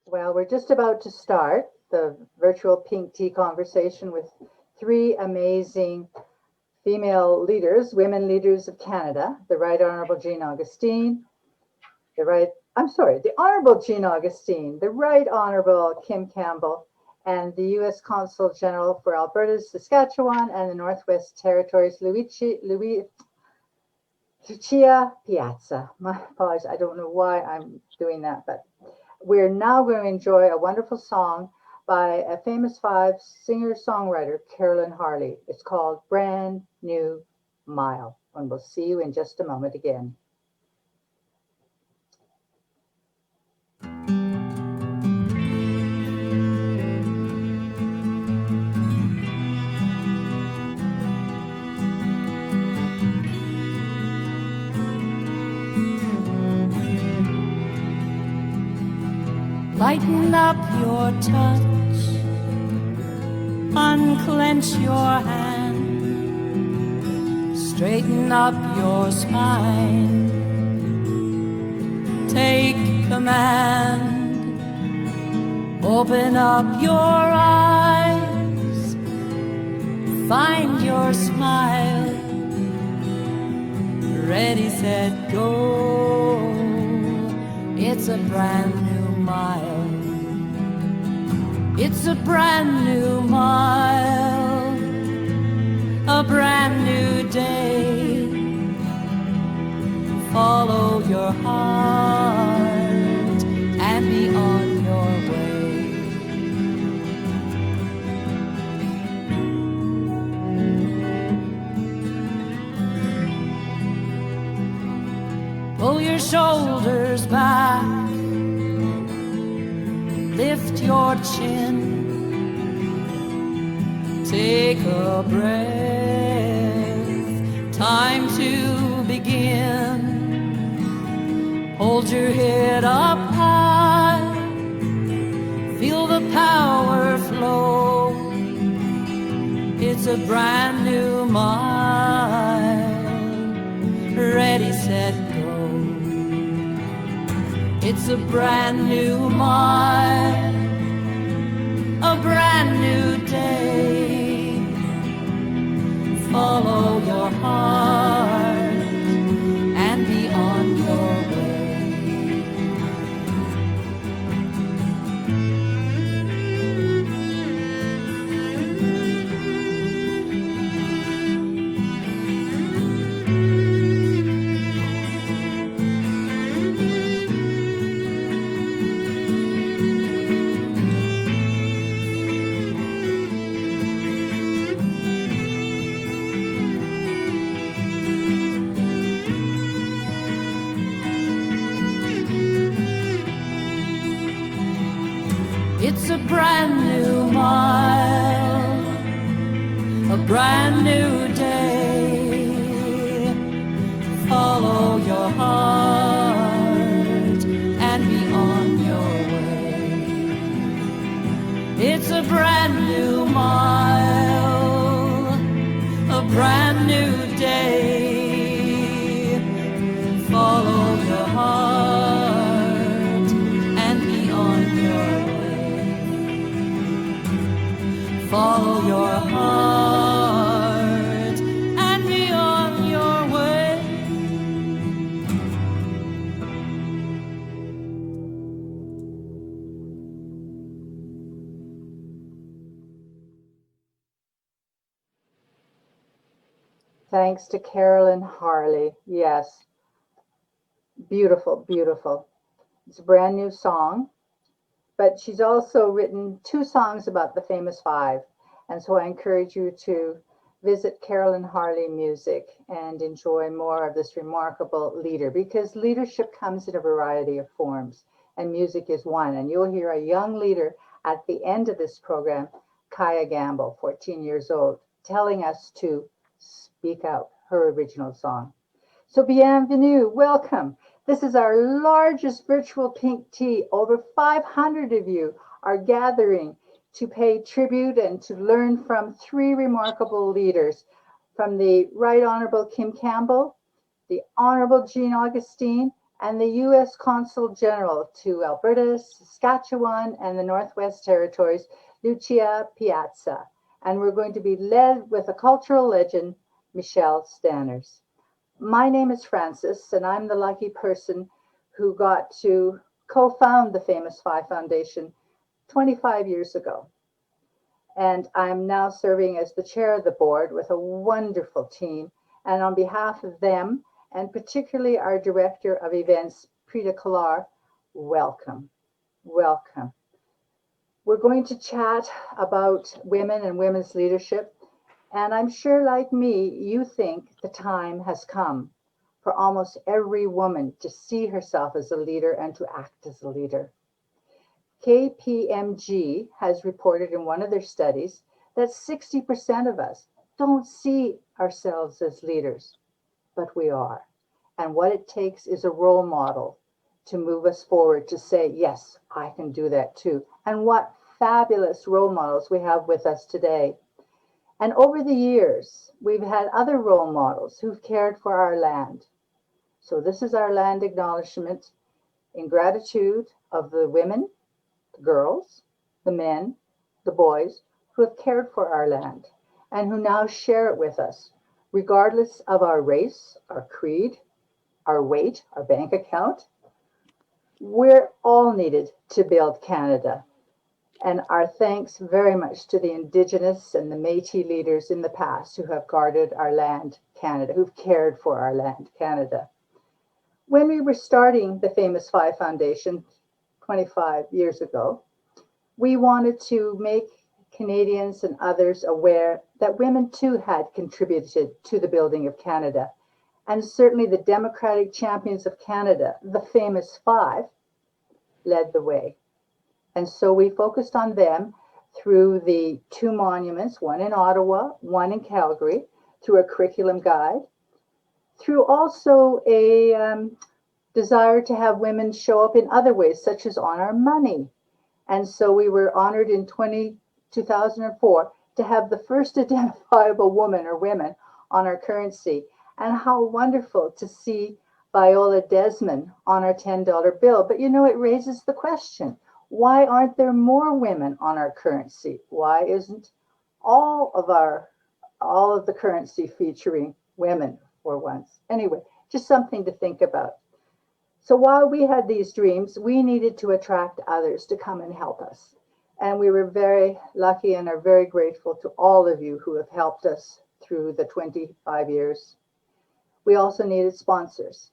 Well, we're just about to start the virtual pink tea conversation with three amazing female leaders, women leaders of Canada, the Right Honorable Jean Augustine, the Honorable Jean Augustine, the Right Honorable Kim Campbell, and the US Consul General for Alberta, Saskatchewan, and the Northwest Territories, Lucia Piazza. My apologies, I don't know why I'm doing that, but we're now going to enjoy a wonderful song by a famous five singer-songwriter, Carolyn Harley. It's called Brand New Mile, and we'll see you in just a moment again. Lighten up your touch, unclench your hand, straighten up your spine, take command, open up your eyes, find your smile, ready, set, go, it's a brand new mile. It's a brand new mile, a brand new day. Follow your heart and be on your way. Pull your shoulders back, lift your chin, take a breath, time to begin. Hold your head up high, feel the power flow. It's a brand new mile, ready, set, go. It's a brand new mile, a brand new day. Follow your heart and be on your way. It's a brand new mile, a brand new day. Follow your heart and be on your way. It's a brand new mile, a brand new day. Follow your heart and be on your way. Follow your heart and be on your way. Thanks to Carolyn Harley. Yes, beautiful, beautiful. It's a brand new song. But she's also written two songs about the famous five. And so I encourage you to visit Carolyn Harley Music and enjoy more of this remarkable leader, because leadership comes in a variety of forms and music is one. And you'll hear a young leader at the end of this program, Kaiya, 14 years old, telling us to speak out, her original song. So bienvenue, welcome. This is our largest virtual pink tea. Over 500 of you are gathering to pay tribute and to learn from three remarkable leaders, from the Right Honorable Kim Campbell, the Honorable Jean Augustine, and the US Consul General to Alberta, Saskatchewan, and the Northwest Territories, Lucia Piazza. And we're going to be led with a cultural legend, Michelle Stanners. My name is Frances, and I'm the lucky person who got to co-found the Famous Five Foundation 25 years ago. And I'm now serving as the chair of the board with a wonderful team. And on behalf of them, and particularly our director of events, Prita Kalar, welcome, welcome. We're going to chat about women and women's leadership. And I'm sure, like me, you think the time has come for almost every woman to see herself as a leader and to act as a leader. KPMG has reported in one of their studies that 60% of us don't see ourselves as leaders, but we are. And what it takes is a role model to move us forward to say, yes, I can do that too. And what fabulous role models we have with us today. And over the years, we've had other role models who've cared for our land. So this is our land acknowledgement in gratitude of the women, the girls, the men, the boys who have cared for our land and who now share it with us, regardless of our race, our creed, our weight, our bank account. We're all needed to build Canada. And our thanks very much to the Indigenous and the Métis leaders in the past who have guarded our land, Canada, who've cared for our land, Canada. When we were starting the Famous Five Foundation 25 years ago, we wanted to make Canadians and others aware that women too had contributed to the building of Canada. And certainly the Democratic Champions of Canada, the Famous Five, led the way. And so we focused on them through the two monuments, one in Ottawa, one in Calgary, through a curriculum guide, through also a desire to have women show up in other ways, such as on our money. And so we were honored in 2004 to have the first identifiable woman or women on our currency. And how wonderful to see Viola Desmond on our $10 bill. But you know, it raises the question, why aren't there more women on our currency? Why isn't all of the currency featuring women for once? Anyway, just something to think about. So while we had these dreams, we needed to attract others to come and help us. And we were very lucky and are very grateful to all of you who have helped us through the 25 years. We also needed sponsors.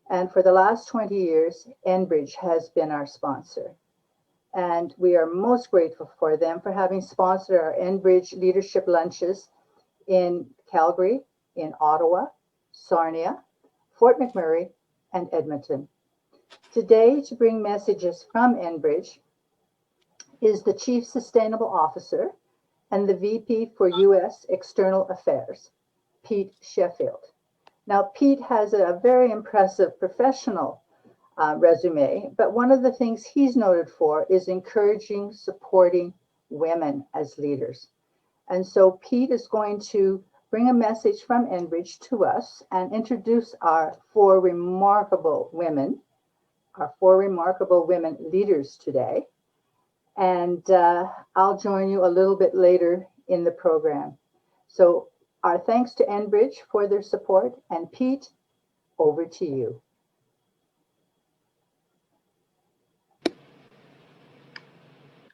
And for the last 20 years, Enbridge has been our sponsor. And we are most grateful for them for having sponsored our Enbridge leadership lunches in Calgary, in Ottawa, Sarnia, Fort McMurray, and Edmonton. Today, to bring messages from Enbridge is the Chief Sustainable Officer and the VP for US External Affairs, Pete Sheffield. Now, Pete has a very impressive professional resume, but one of the things he's noted for is encouraging, supporting women as leaders. And so Pete is going to bring a message from Enbridge to us and introduce our four remarkable women leaders today. And I'll join you a little bit later in the program. So our thanks to Enbridge for their support. And Pete, over to you.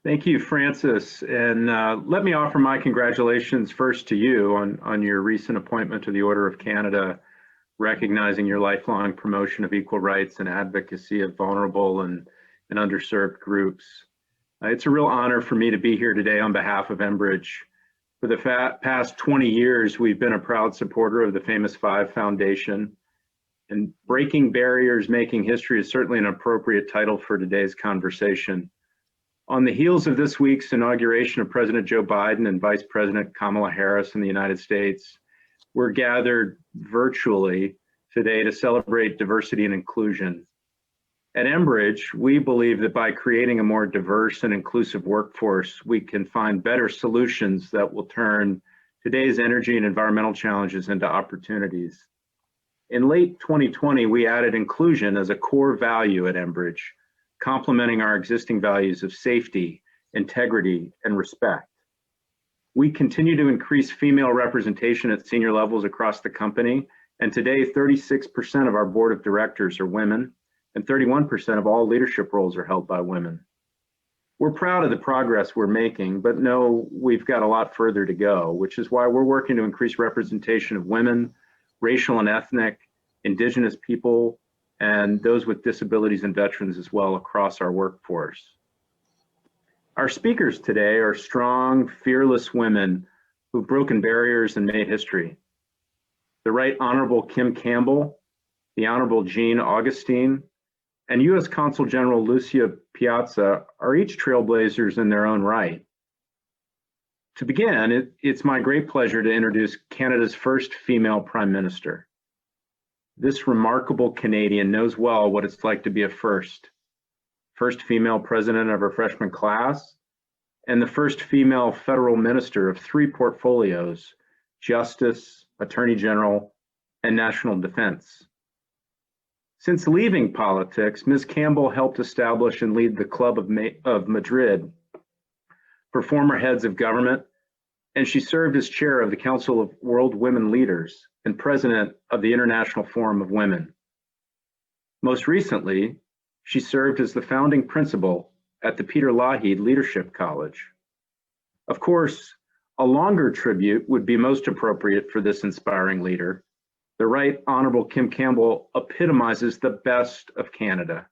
Thank you, Frances. And let me offer my congratulations first to you on your recent appointment to the Order of Canada, recognizing your lifelong promotion of equal rights and advocacy of vulnerable and underserved groups. It's a real honor for me to be here today on behalf of Enbridge. For the past 20 years, we've been a proud supporter of the Famous Five Foundation. And Breaking Barriers, Making History is certainly an appropriate title for today's conversation. On the heels of this week's inauguration of President Joe Biden and Vice President Kamala Harris in the United States, we're gathered virtually today to celebrate diversity and inclusion. At Enbridge, we believe that by creating a more diverse and inclusive workforce, we can find better solutions that will turn today's energy and environmental challenges into opportunities. In late 2020, we added inclusion as a core value at Enbridge, complementing our existing values of safety, integrity, and respect. We continue to increase female representation at senior levels across the company, and today 36% of our board of directors are women, and 31% of all leadership roles are held by women. We're proud of the progress we're making, but know we've got a lot further to go, which is why we're working to increase representation of women, racial and ethnic, Indigenous people, and those with disabilities and veterans as well across our workforce. Our speakers today are strong, fearless women who've broken barriers and made history. The Right Honorable Kim Campbell, the Honorable Jean Augustine, and US Consul General Lucia Piazza are each trailblazers in their own right. To begin, it's my great pleasure to introduce Canada's first female Prime Minister. This remarkable Canadian knows well what it's like to be a first female president of her freshman class, and the first female federal minister of 3 portfolios, Justice, Attorney General, and National Defense. Since leaving politics, Ms. Campbell helped establish and lead the Club of Madrid for former heads of government, and she served as chair of the Council of World Women Leaders and president of the International Forum of Women. Most recently, she served as the founding principal at the Peter Lougheed Leadership College. Of course, a longer tribute would be most appropriate for this inspiring leader. The Right Honorable Kim Campbell epitomizes the best of Canada.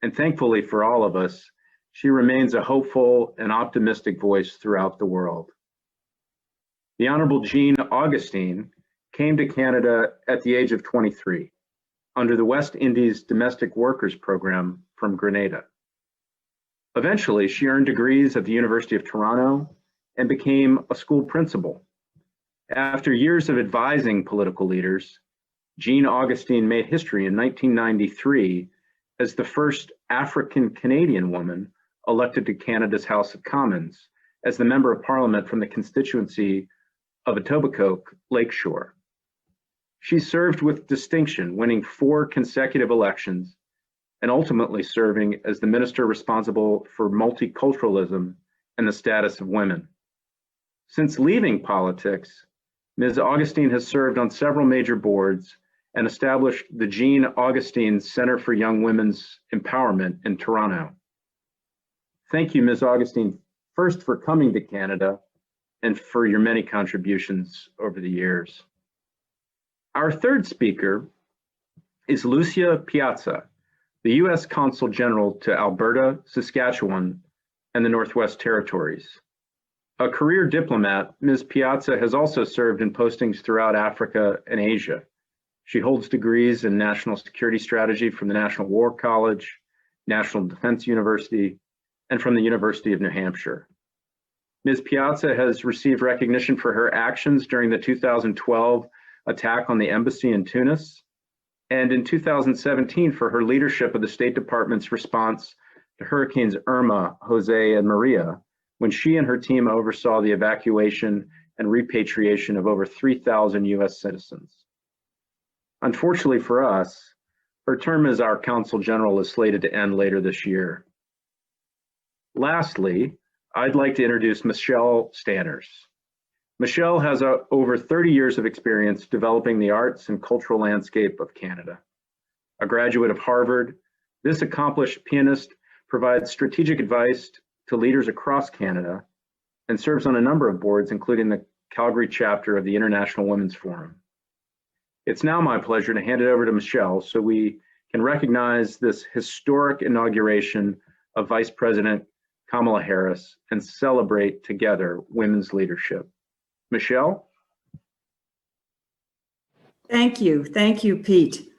And thankfully for all of us, she remains a hopeful and optimistic voice throughout the world. The Honorable Jean Augustine came to Canada at the age of 23 under the West Indies Domestic Workers Program from Grenada. Eventually, she earned degrees at the University of Toronto and became a school principal. After years of advising political leaders, Jean Augustine made history in 1993 as the first African Canadian woman elected to Canada's House of Commons as the Member of Parliament from the constituency of Etobicoke Lakeshore. She served with distinction, winning 4 consecutive elections and ultimately serving as the minister responsible for multiculturalism and the status of women. Since leaving politics, Ms. Augustine has served on several major boards and established the Jean Augustine Center for Young Women's Empowerment in Toronto. Thank you, Ms. Augustine, first for coming to Canada and for your many contributions over the years. Our third speaker is Lucia Piazza, the US Consul General to Alberta, Saskatchewan, and the Northwest Territories. A career diplomat, Ms. Piazza has also served in postings throughout Africa and Asia. She holds degrees in national security strategy from the National War College, National Defense University, and from the University of New Hampshire. Ms. Piazza has received recognition for her actions during the 2012 attack on the embassy in Tunis, and in 2017 for her leadership of the State Department's response to Hurricanes Irma, Jose, and Maria, when she and her team oversaw the evacuation and repatriation of over 3,000 US citizens. Unfortunately for us, her term as our Consul General is slated to end later this year. Lastly, I'd like to introduce Michelle Stanners. Michelle has over 30 years of experience developing the arts and cultural landscape of Canada. A graduate of Harvard, this accomplished pianist provides strategic advice to leaders across Canada and serves on a number of boards, including the Calgary chapter of the International Women's Forum. It's now my pleasure to hand it over to Michelle so we can recognize this historic inauguration of Vice President Kamala Harris and celebrate together women's leadership. Michelle? Thank you, Pete.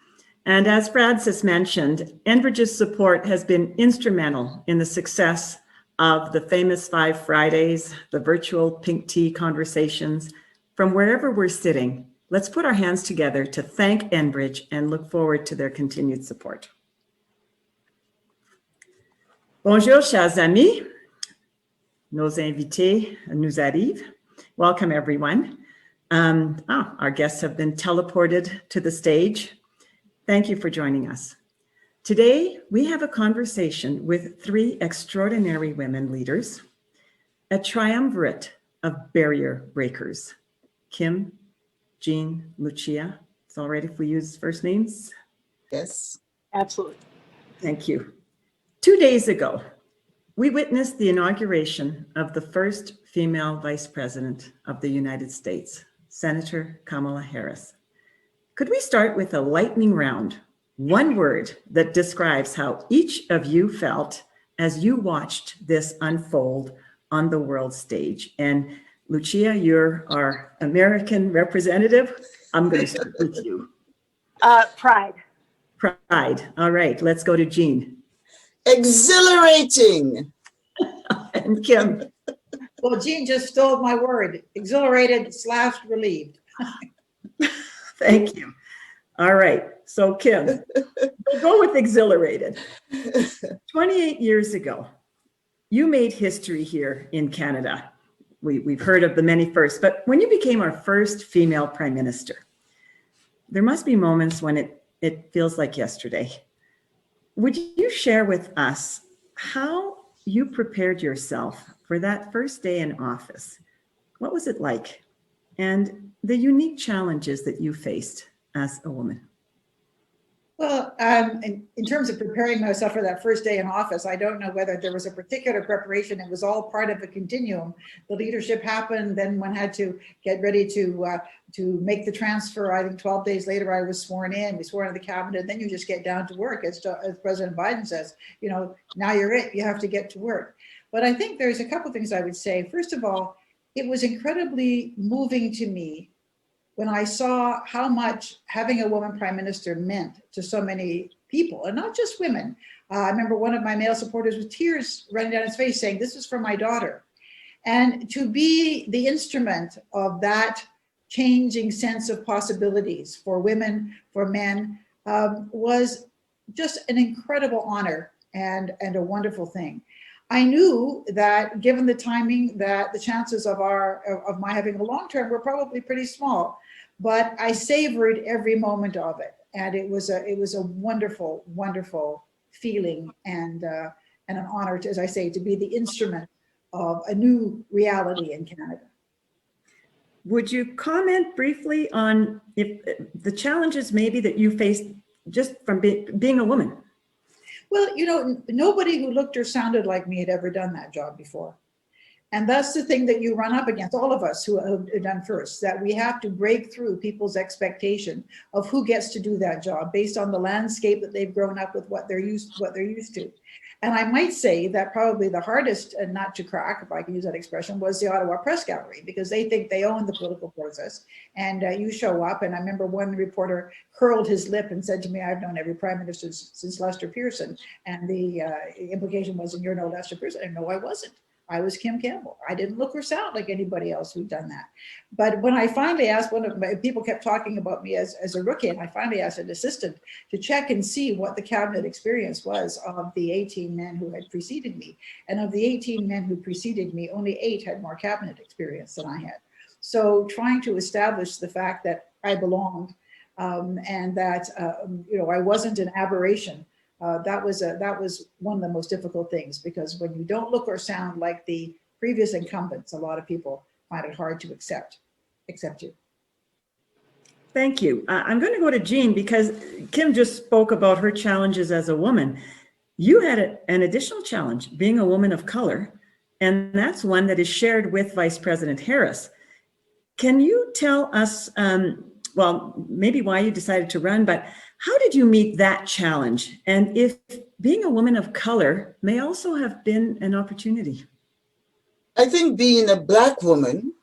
And as Francis mentioned, Enbridge's support has been instrumental in the success of the famous 5 Fridays, the virtual pink tea conversations. From wherever we're sitting, let's put our hands together to thank Enbridge and look forward to their continued support. Bonjour, chers amis. Nos invités nous arrivent. Welcome, everyone. Our guests have been teleported to the stage. Thank you for joining us. Today, we have a conversation with three extraordinary women leaders, a triumvirate of barrier breakers. Kim, Jean, Lucia. It's all right if we use first names? Yes. Absolutely. Thank you. 2 days ago, we witnessed the inauguration of the first female vice president of the United States, Senator Kamala Harris. Could we start with a lightning round? One word that describes how each of you felt as you watched this unfold on the world stage. And Lucia, you're our American representative. I'm going to start with you. Pride. Pride. All right, let's go to Jean. Exhilarating. And Kim. Well, Jean just stole my word. Exhilarated / relieved. Thank you. All right. So Kim, we'll go with exhilarated. 28 years ago, you made history here in Canada. We've heard of the many firsts, but when you became our first female prime minister, there must be moments when it feels like yesterday. Would you share with us how you prepared yourself for that first day in office? What was it like? And the unique challenges that you faced as a woman? Well, in terms of preparing myself for that first day in office, I don't know whether there was a particular preparation. It was all part of a continuum. The leadership happened, then one had to get ready to make the transfer. I think 12 days later, I was sworn in. We swore into the cabinet, and then you just get down to work. As President Biden says, you know, now you're it. You have to get to work. But I think there's a couple of things I would say. First of all, it was incredibly moving to me when I saw how much having a woman prime minister meant to so many people, and not just women. I remember one of my male supporters with tears running down his face saying, "This is for my daughter." And to be the instrument of that changing sense of possibilities for women, for men, was just an incredible honor and a wonderful thing. I knew that given the timing, that the chances of my having a long term were probably pretty small, but I savored every moment of it, and it was a wonderful, wonderful feeling and an honor, as I say, to be the instrument of a new reality in Canada. Would you comment briefly on if the challenges maybe that you faced just from being a woman? Well, you know, nobody who looked or sounded like me had ever done that job before. And that's the thing that you run up against, all of us who have done first, that we have to break through people's expectation of who gets to do that job based on the landscape that they've grown up with, what they're used to. And I might say that probably the hardest nut to crack, if I can use that expression, was the Ottawa Press Gallery, because they think they own the political process. And you show up, and I remember one reporter curled his lip and said to me, "I've known every prime minister since Lester Pearson." And the implication was, "And you're no Lester Pearson." And no, I wasn't. I was Kim Campbell. I didn't look or sound like anybody else who'd done that. But when I finally asked, one of my people kept talking about me as a rookie, and I finally asked an assistant to check and see what the cabinet experience was of the 18 men who had preceded me. And of the 18 men who preceded me, only 8 had more cabinet experience than I had. So trying to establish the fact that I belonged and that I wasn't an aberration. That was one of the most difficult things, because when you don't look or sound like the previous incumbents, a lot of people find it hard to accept you. Thank you. I'm going to go to Jean, because Kim just spoke about her challenges as a woman. You had an additional challenge, being a woman of color, and that's one that is shared with Vice President Harris. Can you tell us, maybe why you decided to run, but how did you meet that challenge? And if being a woman of color may also have been an opportunity? I think being a Black woman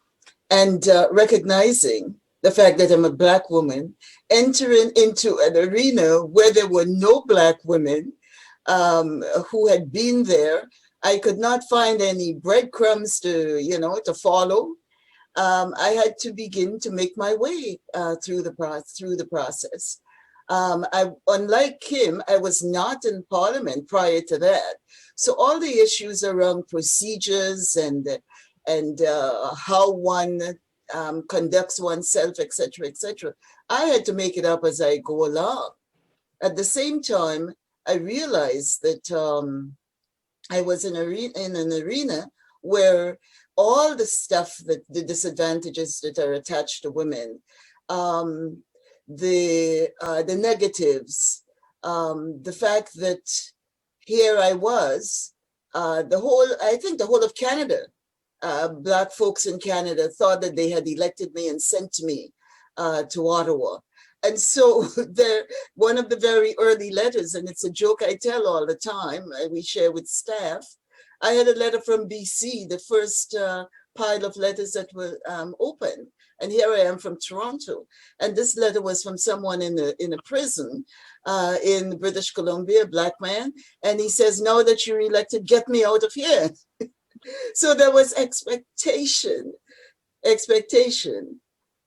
and recognizing the fact that I'm a Black woman, entering into an arena where there were no Black women who had been there, I could not find any breadcrumbs to follow. I had to begin to make my way through the process. Unlike Kim, I was not in Parliament prior to that. So all the issues around procedures and how one conducts oneself, etc., etc. I had to make it up as I go along. At the same time, I realized that I was in an arena where all the stuff, that the disadvantages that are attached to women, the negatives, the fact that here I was, I think the whole of Canada, Black folks in Canada thought that they had elected me and sent me to Ottawa. And so one of the very early letters, and it's a joke I tell all the time, we share with staff, I had a letter from BC, the first pile of letters that were open. And here I am from Toronto. And this letter was from someone in a prison in British Columbia, a Black man. And he says, now that you're elected, get me out of here. So there was expectation.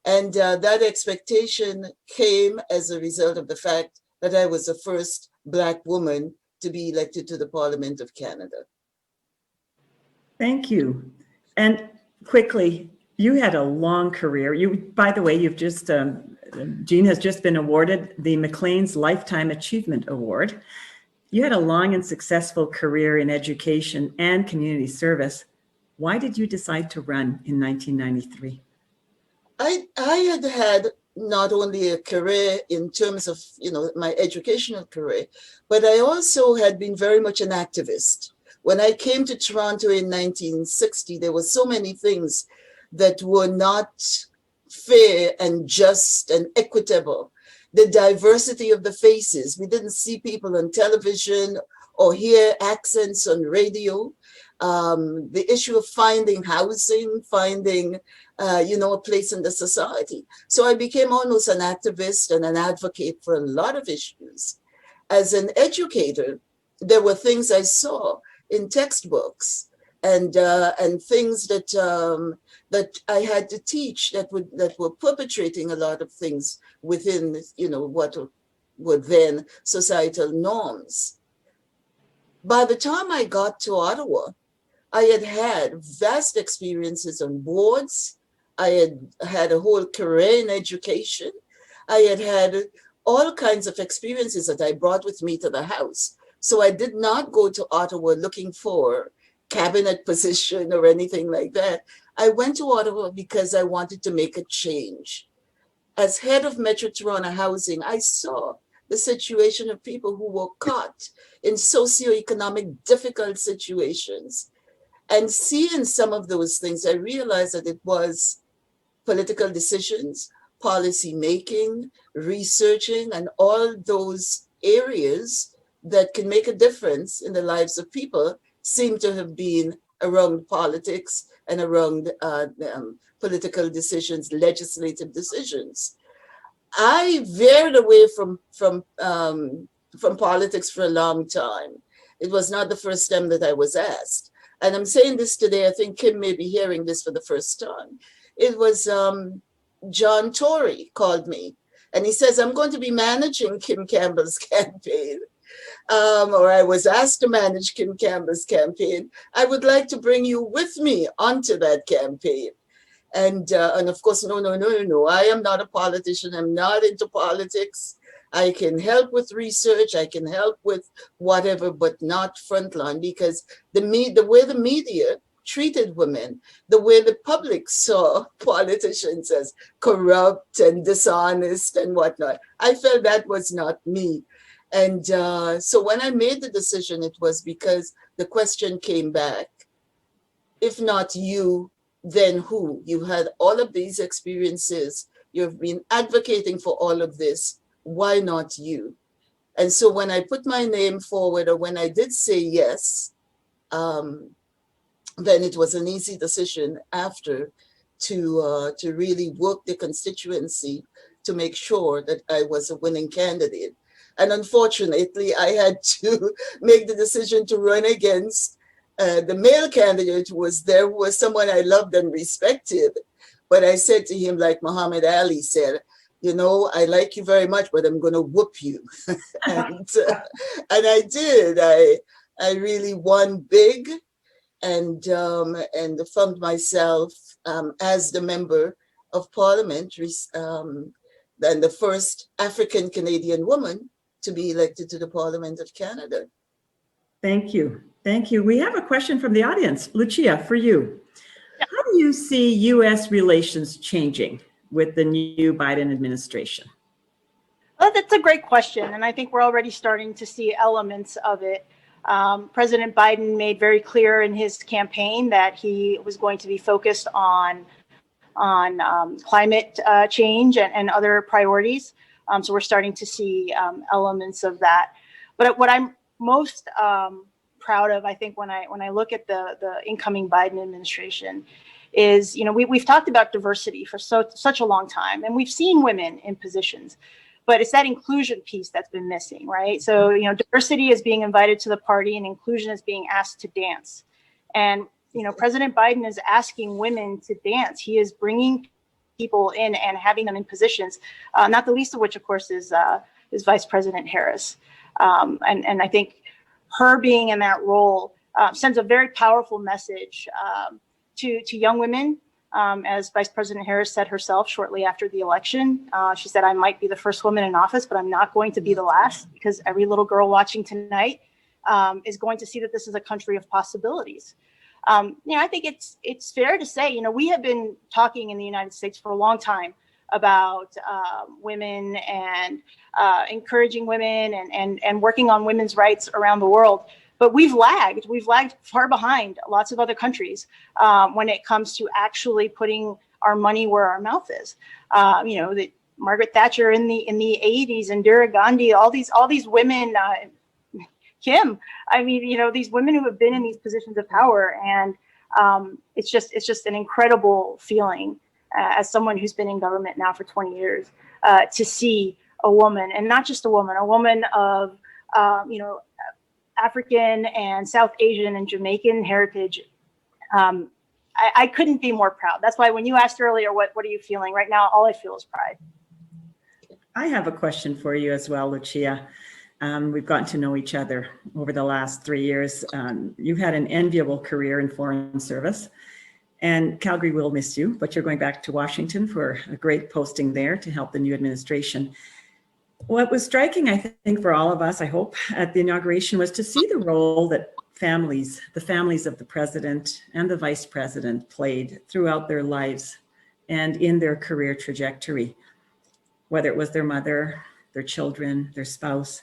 And that expectation came as a result of the fact that I was the first Black woman to be elected to the Parliament of Canada. Thank you. And quickly, you had a long career. By the way, you've just, Jean has just been awarded the Maclean's Lifetime Achievement Award. You had a long and successful career in education and community service. Why did you decide to run in 1993? I had not only a career in terms of, my educational career, but I also had been very much an activist. When I came to Toronto in 1960, there were so many things that were not fair and just and equitable. The diversity of the faces. We didn't see people on television or hear accents on radio. The issue of finding housing, finding a place in the society. So I became almost an activist and an advocate for a lot of issues. As an educator, there were things I saw in textbooks and things that I had to teach that were perpetrating a lot of things within what were then societal norms. By the time I got to Ottawa, I had vast experiences on boards. I had a whole career in education. I had all kinds of experiences that I brought with me to the house. So I did not go to Ottawa looking for cabinet position or anything like that. I went to Ottawa because I wanted to make a change. As head of Metro Toronto Housing, I saw the situation of people who were caught in socioeconomic difficult situations. And seeing some of those things, I realized that it was political decisions, policy making, researching, and all those areas that can make a difference in the lives of people seem to have been around politics and around political decisions, legislative decisions. I veered away from politics for a long time. It was not the first time that I was asked. And I'm saying this today, I think Kim may be hearing this for the first time. It was John Tory called me and he says, I'm going to be managing Kim Campbell's campaign. Or I was asked to manage Kim Campbell's campaign. I would like to bring you with me onto that campaign. And of course, no. I am not a politician. I'm not into politics. I can help with research. I can help with whatever, but not frontline, because the way the media treated women, the way the public saw politicians as corrupt and dishonest and whatnot, I felt that was not me. And so when I made the decision, it was because the question came back, if not you, then who? You had all of these experiences. You've been advocating for all of this. Why not you? And so when I put my name forward, or when I did say yes, then it was an easy decision after to really work the constituency to make sure that I was a winning candidate. And unfortunately, I had to make the decision to run against the male candidate who was there, who was someone I loved and respected. But I said to him, like Muhammad Ali said, I like you very much, but I'm going to whoop you. and I did. I really won big and found myself as the member of Parliament, and the first African Canadian woman to be elected to the Parliament of Canada. Thank you. Thank you. We have a question from the audience. Lucia, for you. How do you see US relations changing with the new Biden administration? Well, that's a great question. And I think we're already starting to see elements of it. President Biden made very clear in his campaign that he was going to be focused on climate change and other priorities. So we're starting to see elements of that. But what I'm most proud of, I think, when I look at the incoming Biden administration, is, we've talked about diversity for such a long time, and we've seen women in positions, but it's that inclusion piece that's been missing, right? So, diversity is being invited to the party, and inclusion is being asked to dance. And President Biden is asking women to dance. He is bringing people in and having them in positions, not the least of which, of course, is Vice President Harris. And I think her being in that role sends a very powerful message to young women. As Vice President Harris said herself shortly after the election, she said, "I might be the first woman in office, but I'm not going to be the last, because every little girl watching tonight is going to see that this is a country of possibilities." I think it's fair to say, we have been talking in the United States for a long time about women and encouraging women and working on women's rights around the world. But we've lagged far behind lots of other countries when it comes to actually putting our money where our mouth is. That Margaret Thatcher in the 80s, and Indira Gandhi, all these women, Kim, these women who have been in these positions of power, and it's just an incredible feeling as someone who's been in government now for 20 years to see a woman, and not just a woman of African and South Asian and Jamaican heritage. I couldn't be more proud. That's why when you asked earlier, what are you feeling right now? All I feel is pride. I have a question for you as well, Lucia. We've gotten to know each other over the last 3 years. You've had an enviable career in foreign service, and Calgary will miss you, but you're going back to Washington for a great posting there to help the new administration. What was striking, I think, for all of us, I hope, at the inauguration was to see the role that the families of the president and the vice president played throughout their lives and in their career trajectory, whether it was their mother, their children, their spouse.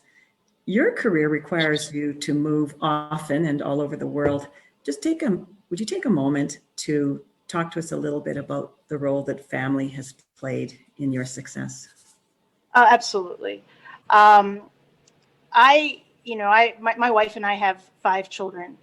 Your career requires you to move often and all over the world. Would you take a moment to talk to us a little bit about the role that family has played in your success? Absolutely. My wife and I have 5 children,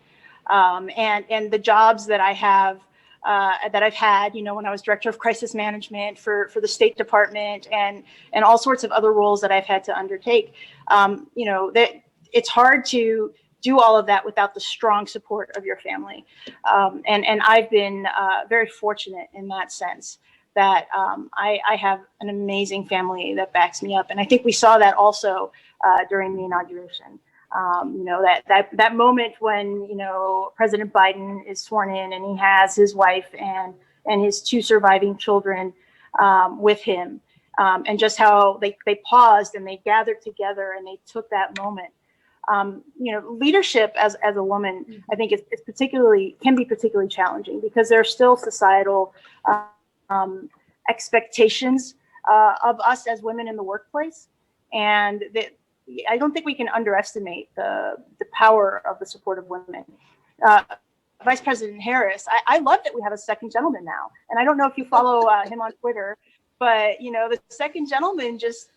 and the jobs that I have, that I've had, when I was director of crisis management for the State Department, and all sorts of other roles that I've had to undertake, that it's hard to do all of that without the strong support of your family. And I've been very fortunate in that sense, that I have an amazing family that backs me up. And I think we saw that also during the inauguration. That moment when, President Biden is sworn in, and he has his wife and his 2 surviving children with him, and just how they paused and they gathered together and they took that moment. Leadership as a woman, I think can be particularly challenging, because there are still societal expectations of us as women in the workplace, and I don't think we can underestimate the power of the support of women. Vice President Harris, I love that we have a second gentleman now, and I don't know if you follow him on Twitter, but the second gentleman just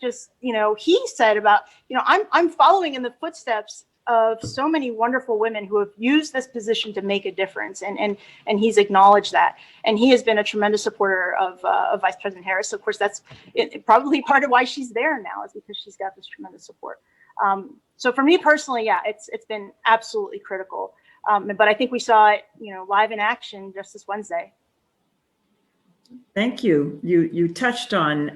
he said about I'm following in the footsteps of so many wonderful women who have used this position to make a difference, and he's acknowledged that, and he has been a tremendous supporter of Vice President Harris. So of course, that's probably part of why she's there now, is because she's got this tremendous support. So for me personally, yeah, it's been absolutely critical. But I think we saw it, live in action just this Wednesday. Thank you. You touched on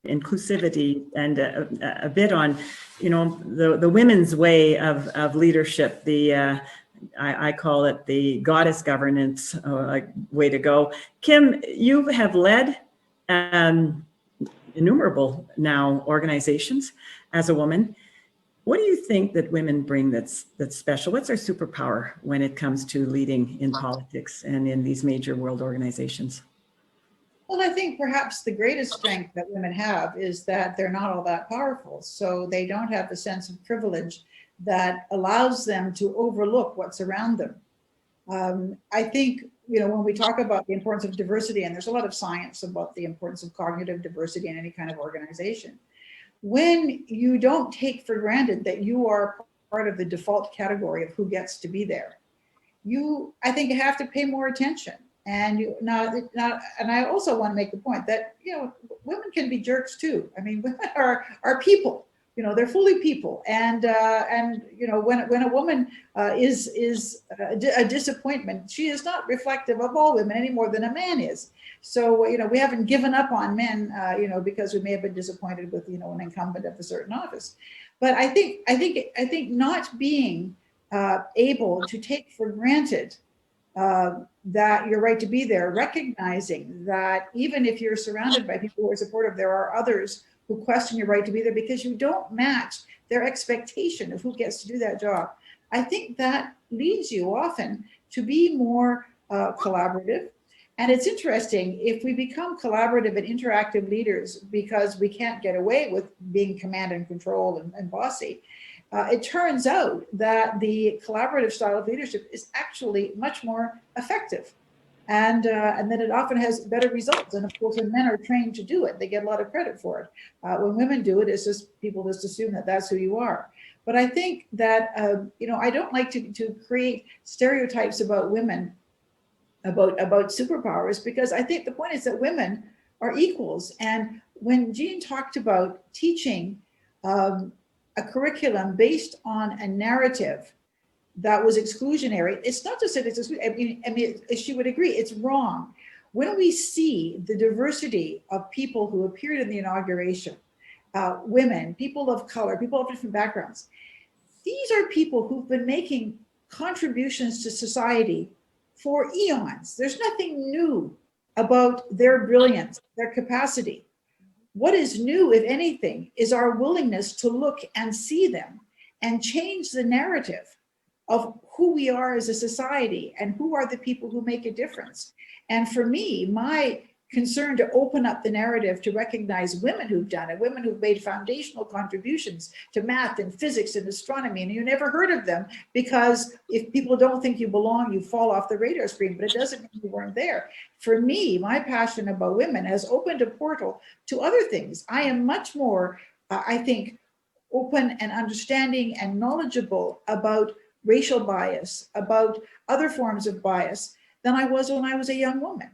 inclusivity, and a bit on the women's way of leadership. The I call it the goddess governance way to go. Kim, you have led innumerable now organizations as a woman. What do you think that women bring that's special? What's our superpower when it comes to leading in politics and in these major world organizations? Well, I think perhaps the greatest strength that women have is that they're not all that powerful. So they don't have the sense of privilege that allows them to overlook what's around them. I think, when we talk about the importance of diversity, and there's a lot of science about the importance of cognitive diversity in any kind of organization, when you don't take for granted that you are part of the default category of who gets to be there, I think you have to pay more attention. And and I also want to make the point that, women can be jerks too. I mean, women are people. They're fully people, and when a woman is a disappointment, she is not reflective of all women any more than a man is. So we haven't given up on men, because we may have been disappointed with an incumbent of a certain office. But I think not being able to take for granted that you're right to be there, recognizing that even if you're surrounded by people who are supportive, there are others who question your right to be there because you don't match their expectation of who gets to do that job. I think that leads you often to be more collaborative. And it's interesting, if we become collaborative and interactive leaders because we can't get away with being command and control and bossy, it turns out that the collaborative style of leadership is actually much more effective. And that it often has better results. And of course, when men are trained to do it, they get a lot of credit for it. When women do it, it's just people just assume that that's who you are. But I think that, I don't like to create stereotypes about women, about superpowers, because I think the point is that women are equals. And when Jean talked about teaching a curriculum based on a narrative that was exclusionary, it's not just that it's exclusionary. I mean, she would agree, it's wrong. When we see the diversity of people who appeared in the inauguration, women, people of color, people of different backgrounds, these are people who've been making contributions to society for eons. There's nothing new about their brilliance, their capacity. What is new, if anything, is our willingness to look and see them and change the narrative of who we are as a society and who are the people who make a difference. And for me, my concern to open up the narrative to recognize women who've done it, women who've made foundational contributions to math and physics and astronomy, and you never heard of them because if people don't think you belong, you fall off the radar screen, but it doesn't mean you weren't there. For me, my passion about women has opened a portal to other things. I am much more, I think, open and understanding and knowledgeable about racial bias, about other forms of bias than I was when I was a young woman.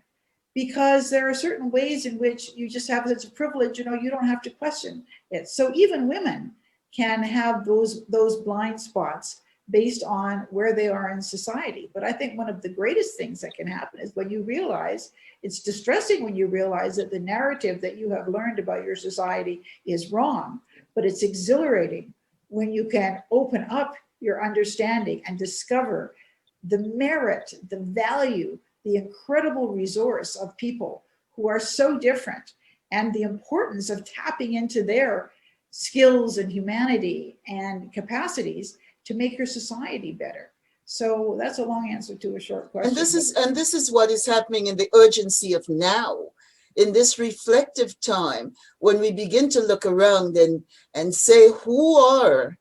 Because there are certain ways in which you just have this privilege, you don't have to question it. So even women can have those blind spots based on where they are in society. But I think one of the greatest things that can happen is when you realize, it's distressing when you realize that the narrative that you have learned about your society is wrong, but it's exhilarating when you can open up your understanding and discover the merit, the value, the incredible resource of people who are so different, and the importance of tapping into their skills and humanity and capacities to make your society better. So that's a long answer to a short question. And this is what is happening in the urgency of now, in this reflective time, when we begin to look around and say, who are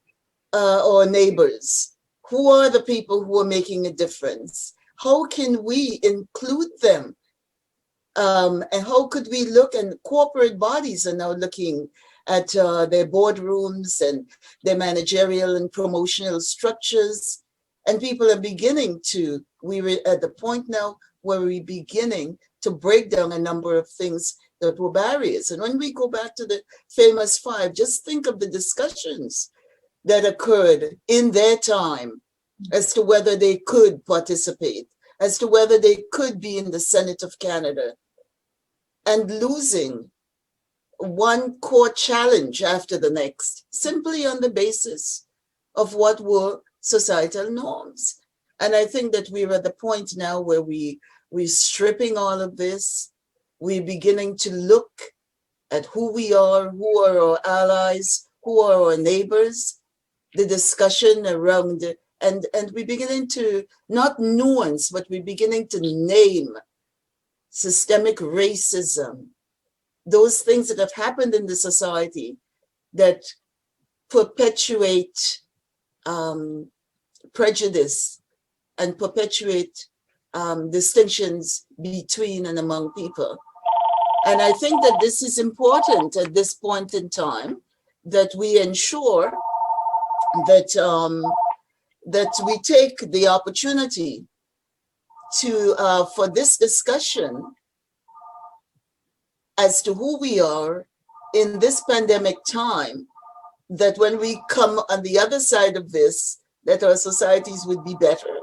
our neighbors? Who are the people who are making a difference? How can we include them? And how could we look, and corporate bodies are now looking at their boardrooms and their managerial and promotional structures. And people are beginning to, we're at the point now where we're beginning to break down a number of things that were barriers. And when we go back to the famous five, just think of the discussions that occurred in their time as to whether they could participate, as to whether they could be in the Senate of Canada, and losing one core challenge after the next, simply on the basis of what were societal norms. And I think that we're at the point now where we're stripping all of this. We're beginning to look at who we are, who are our allies, who are our neighbors, the discussion around, and we're beginning to not nuance, but we're beginning to name systemic racism, those things that have happened in the society that perpetuate prejudice and perpetuate distinctions between and among people. And I think that this is important at this point in time, that we ensure that that we take the opportunity to for this discussion as to who we are in this pandemic time, that when we come on the other side of this, that our societies would be better,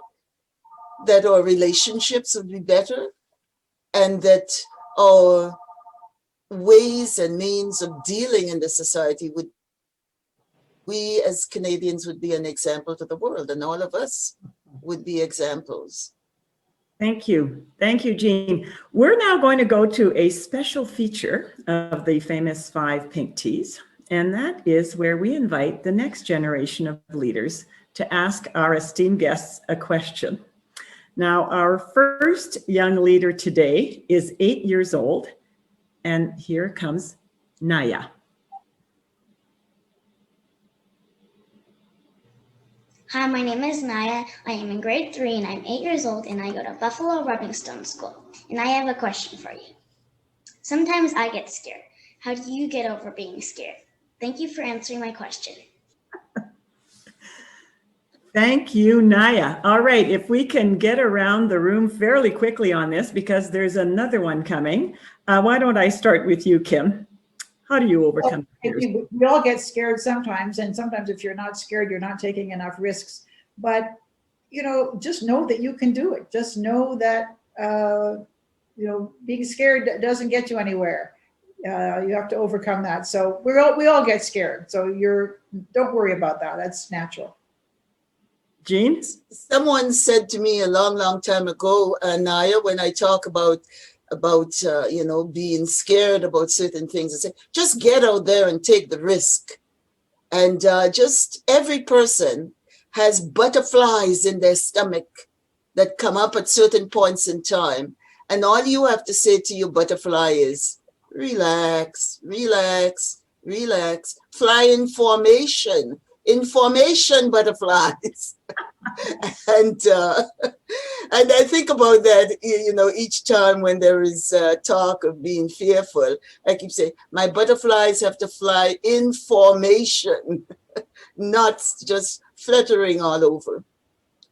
that our relationships would be better, and that our ways and means of dealing in the society would, we as Canadians would be an example to the world, and all of us would be examples. Thank you. Thank you, Jean. We're now going to go to a special feature of the famous 5 Pink Teas, and that is where we invite the next generation of leaders to ask our esteemed guests a question. Now, our first young leader today is 8 years old, and here comes Naya. Hi, my name is Naya. I am in grade 3 and I'm 8 years old and I go to Buffalo Rubbing Stone School. And I have a question for you. Sometimes I get scared. How do you get over being scared? Thank you for answering my question. Thank you, Naya. All right, if we can get around the room fairly quickly on this, because there's another one coming. Why don't I start with you, Kim? How do you overcome fears? We all get scared sometimes, and sometimes if you're not scared, you're not taking enough risks. But, you know, just know that you can do it. Just know that, you know, being scared doesn't get you anywhere. You have to overcome that. So we all get scared. So don't worry about that. That's natural. Jean? Someone said to me a long, long time ago, Naya, when I talk about you know, being scared about certain things, I say, just get out there and take the risk. And just every person has butterflies in their stomach that come up at certain points in time. And all you have to say to your butterfly is, relax, relax, relax, fly in formation, butterflies. And I think about that, you know, each time when there is talk of being fearful, I keep saying, my butterflies have to fly in formation, not just fluttering all over.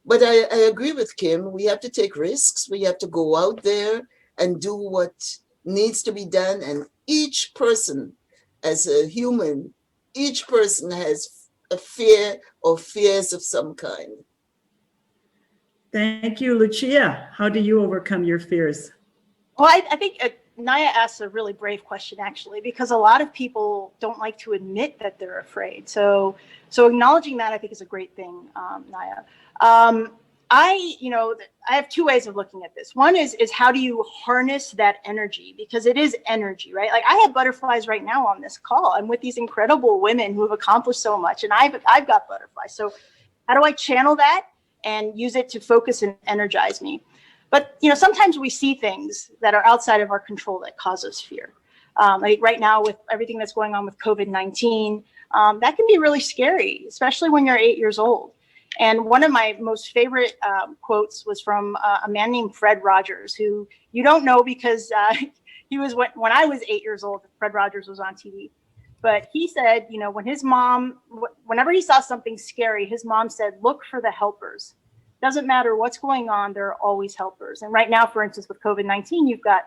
But I agree with Kim. We have to take risks. We have to go out there and do what needs to be done. And each person, as a human, each person has a fear or fears of some kind. Thank you, Lucia. How do you overcome your fears? Well, I think Naya asked a really brave question, actually, because a lot of people don't like to admit that they're afraid. So acknowledging that, I think, is a great thing, Naya. I have 2 ways of looking at this. One is how do you harness that energy? Because it is energy, right? Like I have butterflies right now on this call. I'm with these incredible women who have accomplished so much, and I've got butterflies. So how do I channel that and use it to focus and energize me? But, you know, sometimes we see things that are outside of our control that cause us fear. Like right now with everything that's going on with COVID-19, that can be really scary, especially when you're 8 years old. And one of my most favorite quotes was from a man named Fred Rogers, who you don't know because he was when I was 8 years old, Fred Rogers was on TV. But he said, you know, when his mom, whenever he saw something scary, his mom said, look for the helpers. Doesn't matter what's going on, there are always helpers. And right now, for instance, with COVID-19, you've got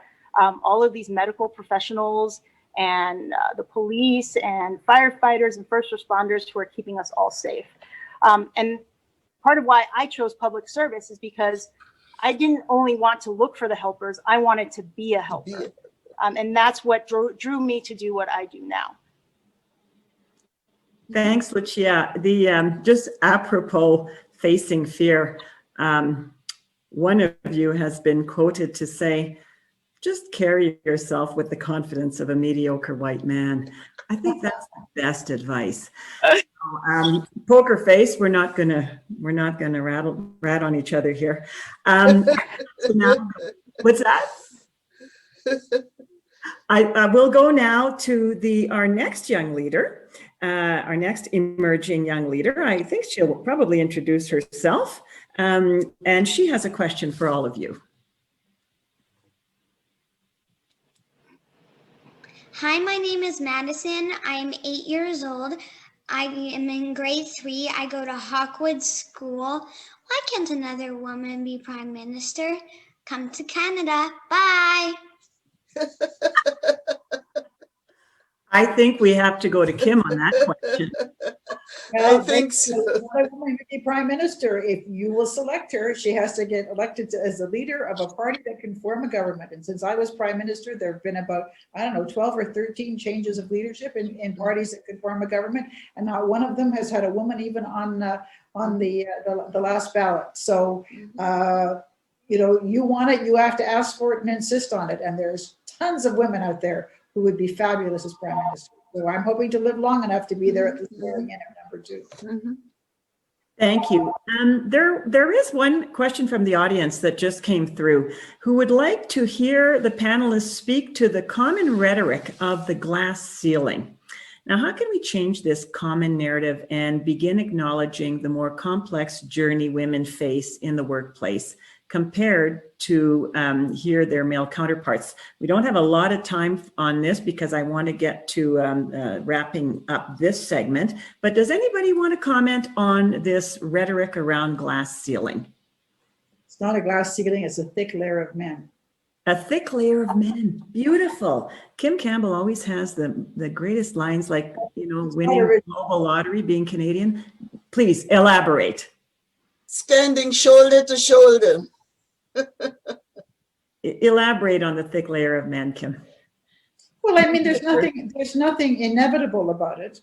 all of these medical professionals and the police and firefighters and first responders who are keeping us all safe. And part of why I chose public service is because I didn't only want to look for the helpers, I wanted to be a helper. And that's what drew me to do what I do now. Thanks, Lucia. Just apropos facing fear, One of you has been quoted to say, just carry yourself with the confidence of a mediocre white man. I think that's the best advice. Poker face, we're not gonna rat on each other here. So now, what's that? I will go now to our next young leader, our next emerging young leader. I think she'll probably introduce herself, and she has a question for all of you. Hi, my name is Madison. I'm 8 years old. I am in grade 3. I go to Hawkwood School. Why can't another woman be prime minister? Come to Canada. Bye. I think we have to go to Kim on that question. I think so. Another woman can be prime minister. If you will select her, she has to get elected as the leader of a party that can form a government. And since I was prime minister, there have been about, 12 or 13 changes of leadership in parties that could form a government. And not one of them has had a woman even on the last ballot. So, you want it, you have to ask for it and insist on it. And there's tons of women out there who would be fabulous as prime minister. So I'm hoping to live long enough to be there at the swearing in of number 2. Thank you. There is one question from the audience that just came through, who would like to hear the panelists speak to the common rhetoric of the glass ceiling. Now, how can we change this common narrative and begin acknowledging the more complex journey women face in the workplace compared to their male counterparts? We don't have a lot of time on this because I want to get to wrapping up this segment, but does anybody want to comment on this rhetoric around glass ceiling? It's not a glass ceiling, it's a thick layer of men. A thick layer of men. Beautiful. Kim Campbell always has the greatest lines, like, winning the global lottery, being Canadian. Please elaborate. Standing shoulder to shoulder. Elaborate on the thick layer of men, Kim. Well, I mean, there's nothing inevitable about it.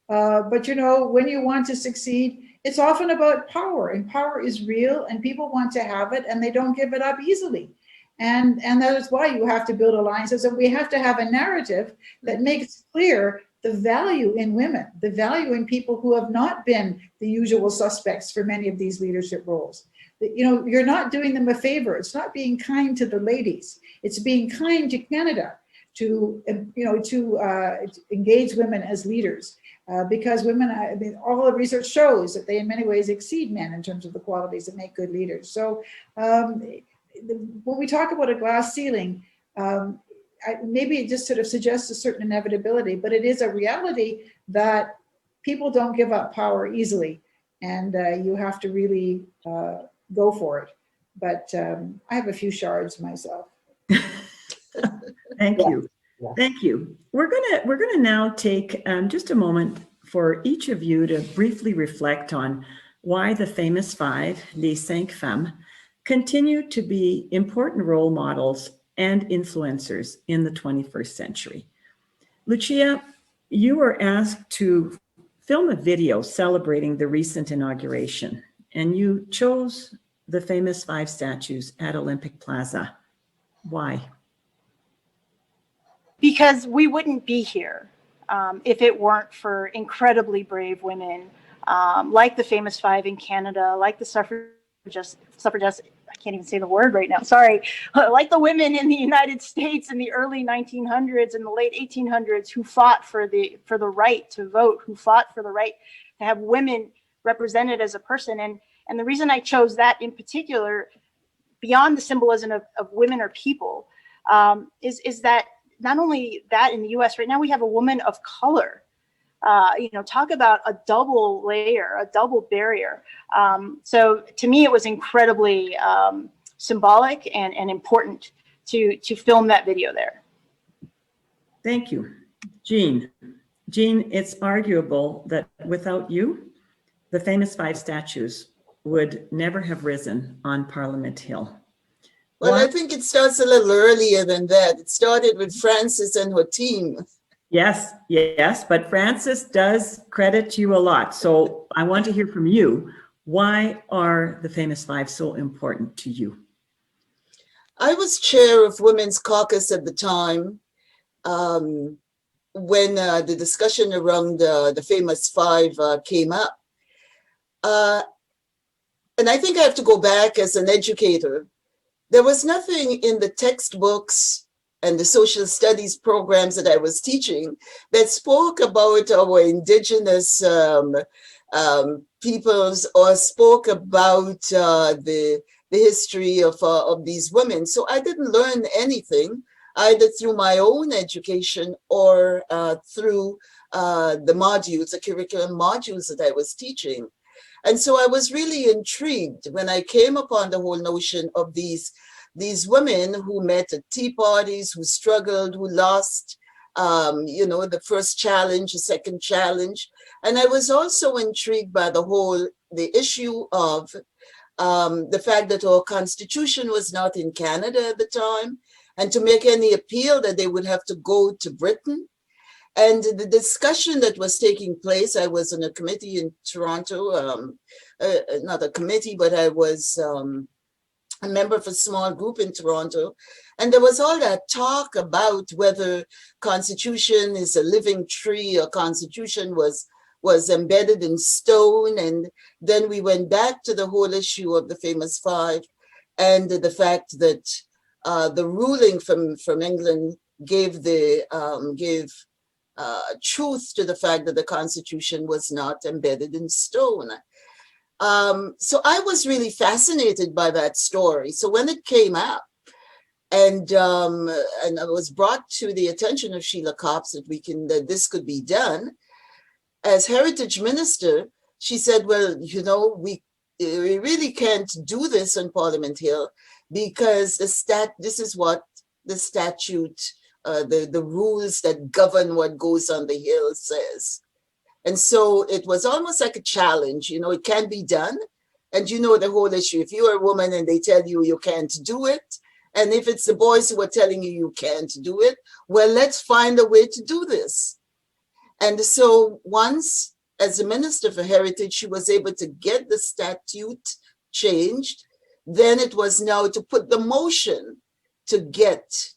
But when you want to succeed, it's often about power, and power is real, and people want to have it, and they don't give it up easily. And that is why you have to build alliances, and we have to have a narrative that makes clear the value in women, the value in people who have not been the usual suspects for many of these leadership roles. You're not doing them a favor. It's not being kind to the ladies. It's being kind to Canada to engage women as leaders, because women, all the research shows that they in many ways exceed men in terms of the qualities that make good leaders. So when we talk about a glass ceiling, maybe it just sort of suggests a certain inevitability, but it is a reality that people don't give up power easily, and you have to really go for it. But I have a few shards myself. Thank you. Yeah. Thank you. We're gonna now take just a moment for each of you to briefly reflect on why the famous 5, les 5 femmes, continue to be important role models and influencers in the 21st century. Lucia, you were asked to film a video celebrating the recent inauguration, and you chose the famous 5 statues at Olympic Plaza. Why? Because we wouldn't be here if it weren't for incredibly brave women like the famous 5 in Canada, like the suffragists, I can't even say the word right now, sorry, like the women in the United States in the early 1900s and the late 1800s who fought for the right to vote, who fought for the right to have women represented as a person. And the reason I chose that in particular, beyond the symbolism of women or people, is that not only that in the US right now, we have a woman of color. Talk about a double layer, a double barrier. So to me, it was incredibly symbolic and important to film that video there. Thank you. Jean, it's arguable that without you, the famous 5 statues would never have risen on Parliament Hill. Well, I think it starts a little earlier than that. It started with Frances and her team. Yes, but Frances does credit you a lot. So I want to hear from you. Why are the Famous Five so important to you? I was chair of Women's Caucus at the time when the discussion around the Famous Five came up. And I think I have to go back as an educator. There was nothing in the textbooks and the social studies programs that I was teaching that spoke about our indigenous peoples or spoke about the history of these women. So I didn't learn anything either through my own education or through the modules, the curriculum modules that I was teaching. And so I was really intrigued when I came upon the whole notion of these women who met at tea parties, who struggled, who lost, the first challenge, the second challenge. And I was also intrigued by the issue of the fact that our constitution was not in Canada at the time, and to make any appeal that they would have to go to Britain. And the discussion that was taking place, I was on a committee in Toronto, not a committee, but I was a member of a small group in Toronto. And there was all that talk about whether constitution is a living tree or constitution was embedded in stone. And then we went back to the whole issue of the Famous Five and the fact that the ruling from England gave truth to the fact that the Constitution was not embedded in stone. So I was really fascinated by that story. So when it came up, and it was brought to the attention of Sheila Copps that this could be done, as Heritage Minister, she said, well, we really can't do this on Parliament Hill because this is what the statute, the rules that govern what goes on the Hill says. And so it was almost like a challenge, it can be done. And the whole issue, if you're a woman and they tell you you can't do it, and if it's the boys who are telling you can't do it, well, let's find a way to do this. And so once, as a Minister for Heritage, she was able to get the statute changed, then it was now to put the motion to get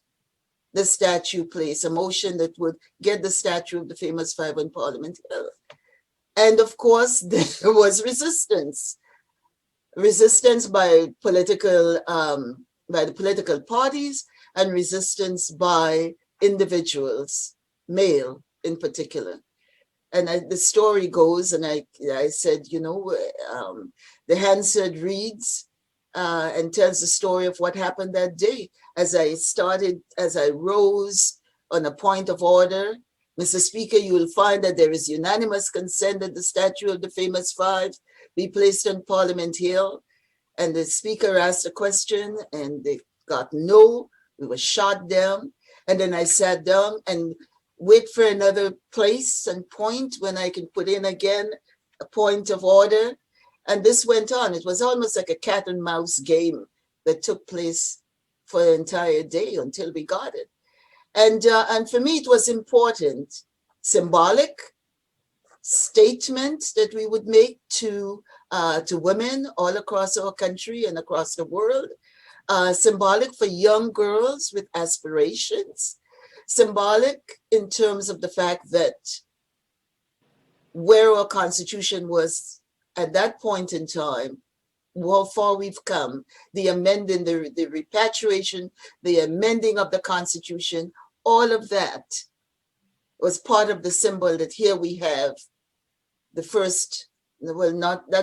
the statue placed, a motion that would get the statue of the Famous Five on Parliament Hill. And of course, there was resistance by the political parties, and resistance by individuals, male in particular. And the story goes, and I said, the Hansard reads and tells the story of what happened that day. As I rose on a point of order, Mr. Speaker, you will find that there is unanimous consent that the statue of the Famous Five be placed on Parliament Hill. And the Speaker asked a question and they got no, we were shot down. And then I sat down and wait for another place and point when I can put in again a point of order. And this went on. It was almost like a cat and mouse game that took place for the entire day until we got it. And for me, it was important, symbolic statement that we would make to women all across our country and across the world, symbolic for young girls with aspirations, symbolic in terms of the fact that where our Constitution was at that point in time, how far we've come, the amending, the repatriation, the amending of the Constitution, all of that was part of the symbol that here we have the first, that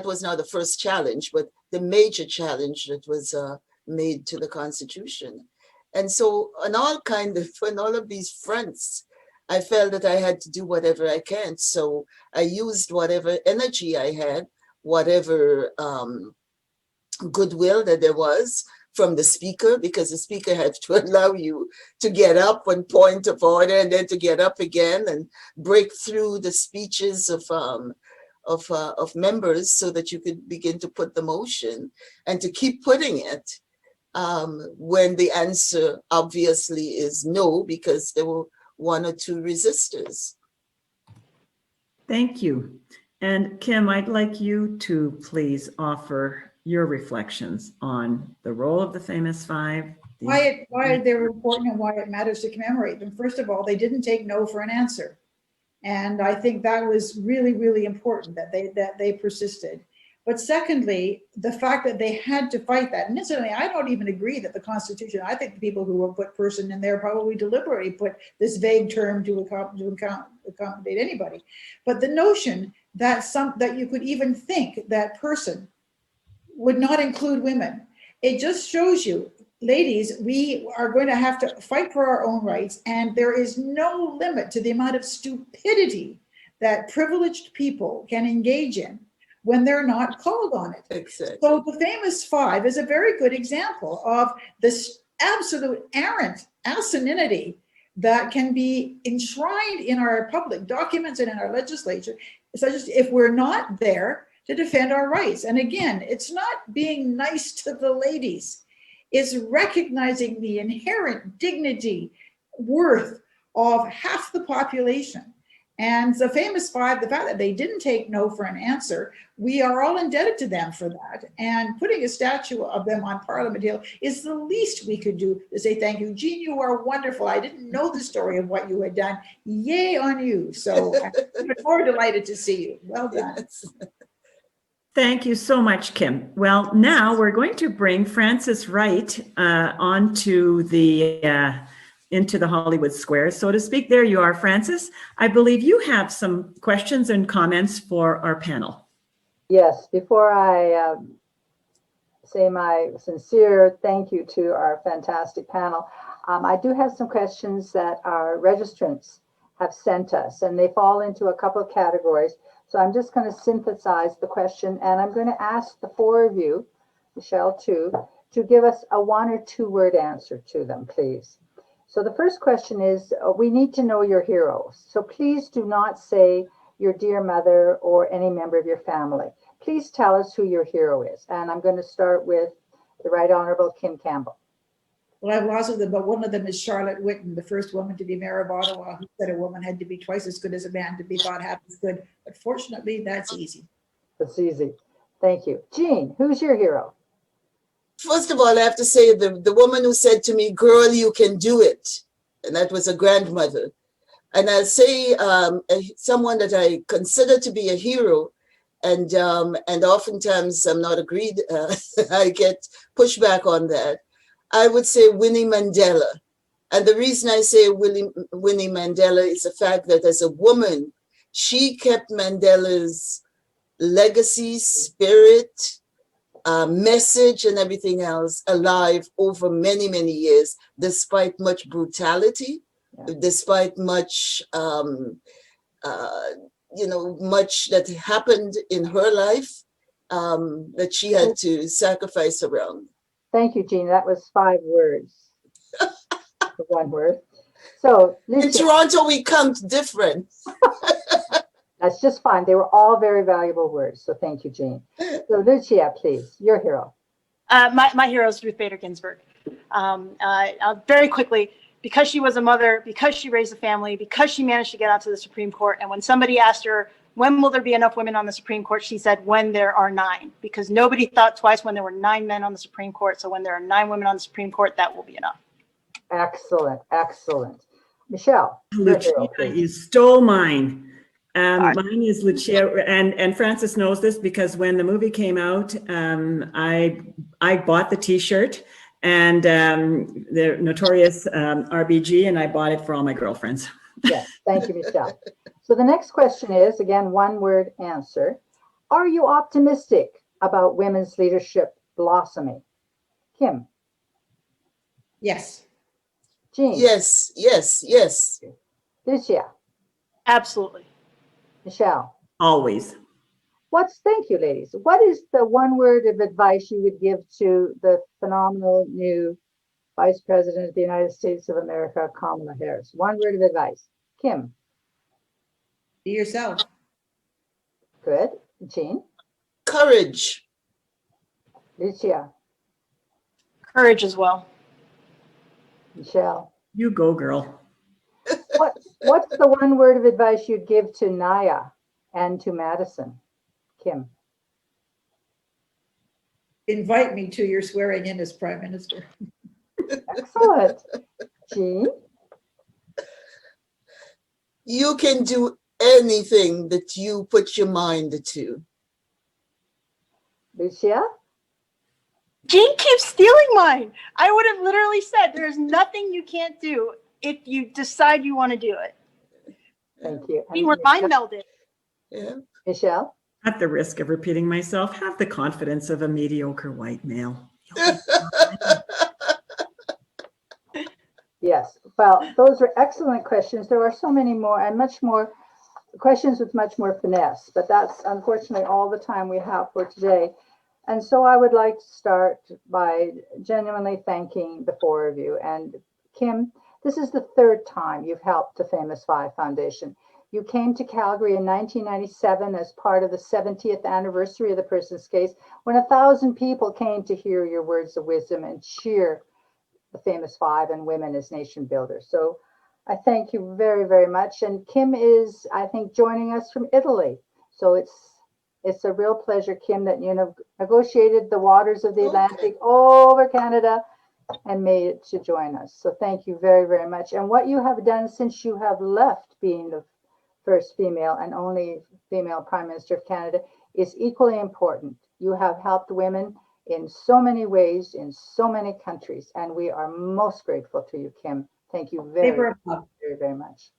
was not the first challenge, but the major challenge that was made to the Constitution. And so on all of these fronts, I felt that I had to do whatever I can. So I used whatever energy I had, whatever goodwill that there was from the Speaker, because the Speaker had to allow you to get up on point of order and then to get up again and break through the speeches of members so that you could begin to put the motion and to keep putting it when the answer obviously is no, because there were one or two resistors. Thank you. And Kim, I'd like you to please offer your reflections on the role of the famous five. Why they're important and why it matters to commemorate them. First of all, they didn't take no for an answer. And I think that was really, really important that they persisted. But secondly, the fact that they had to fight that. And incidentally, I don't even agree that the Constitution, I think the people who will put person in there probably deliberately put this vague term to accommodate anybody. But the notion that that you could even think that person would not include women, it just shows you, ladies, we are going to have to fight for our own rights, and there is no limit to the amount of stupidity that privileged people can engage in when they're not called on it. Exactly. So the famous five is a very good example of this absolute errant asininity that can be enshrined in our public documents and in our legislature, such as if we're not there to defend our rights. And again, it's not being nice to the ladies. It's recognizing the inherent dignity, worth of half the population. And the famous five, the fact that they didn't take no for an answer, we are all indebted to them for that. And putting a statue of them on Parliament Hill is the least we could do to say thank you. Jean, you are wonderful. I didn't know the story of what you had done. Yay on you. So I'm even more delighted to see you. Well done. Yes. Thank you so much, Kim. Well, now we're going to bring Frances Wright onto the into the Hollywood Square, so to speak. There you are, Frances. I believe you have some questions and comments for our panel. Yes, before I say my sincere thank you to our fantastic panel, I do have some questions that our registrants have sent us, and they fall into a couple of categories. So I'm just going to synthesize the question, and I'm going to ask the four of you, Michelle too, to give us a 1 or 2 word answer to them, please. So the first question is, we need to know your heroes. So please do not say your dear mother or any member of your family. Please tell us who your hero is. And I'm going to start with the Right Honorable Kim Campbell. Well, I've lost of them, but one of them is Charlotte Whitten, the first woman to be mayor of Ottawa, who said a woman had to be twice as good as a man to be thought half as good. But fortunately, that's easy. That's easy. Thank you. Jean, who's your hero? First of all, I have to say the woman who said to me, "Girl, you can do it," and that was a grandmother. And I'll say someone that I consider to be a hero, and oftentimes I'm not agreed. I get pushback on that. I would say Winnie Mandela. And the reason I say Winnie Mandela is the fact that as a woman, she kept Mandela's legacy, spirit, message, and everything else alive over many, many years, despite much brutality, despite much, much that happened in her life that she had to sacrifice around. Thank you, Jean. That was 5 words. 1 word. So, Lucia. In Toronto, we count different. That's just fine. They were all very valuable words. So thank you, Jean. So Lucia, please, your hero. My hero is Ruth Bader Ginsburg. Very quickly, because she was a mother, because she raised a family, because she managed to get onto the Supreme Court. And when somebody asked her, when will there be enough women on the Supreme Court? She said, when there are 9, because nobody thought twice when there were 9 men on the Supreme Court. So when there are 9 women on the Supreme Court, that will be enough. Excellent, excellent. Michelle, your hero, please. You stole mine. Mine is Lucia, and Frances knows this because when the movie came out, I bought the T-shirt and the notorious RBG, and I bought it for all my girlfriends. Yes, thank you, Michelle. So the next question is, again, 1 word answer. Are you optimistic about women's leadership blossoming? Kim? Yes. Jean? Yes, yes, yes. Lucia? Absolutely. Michelle? Always. Thank you, ladies. What is the 1 word of advice you would give to the phenomenal new Vice President of the United States of America, Kamala Harris? 1 word of advice. Kim? Be yourself. Good. Jean? Courage. Lucia? Courage as well. Michelle? You go, girl. What's the 1 word of advice you'd give to Naya, and to Madison. Kim. Invite me to your swearing in as Prime Minister. Excellent. Jean. You can do anything that you put your mind to. Lucia. Jean keeps stealing mine. I would have literally said there's nothing you can't do if you decide you want to do it. Thank you. I mean, we're mind melded. Yeah. Michelle. At the risk of repeating myself, have the confidence of a mediocre white male. Yes. Well, those are excellent questions. There are so many more and much more questions with much more finesse, but that's unfortunately all the time we have for today. And so I would like to start by genuinely thanking the four of you. And Kim, this is the third time you've helped the Famous Five Foundation. You came to Calgary in 1997 as part of the 70th anniversary of the Persons case, when 1,000 people came to hear your words of wisdom and cheer the Famous Five and women as nation builders. So I thank you very, very much. And Kim is, I think, joining us from Italy. So it's a real pleasure, Kim, that you negotiated the waters of the Atlantic over Canada and made it to join us. So thank you very, very much. And what you have done since you have left being the first female and only female Prime Minister of Canada is equally important. You have helped women in so many ways, in so many countries, and we are most grateful to you, Kim. Thank you very, very, very much.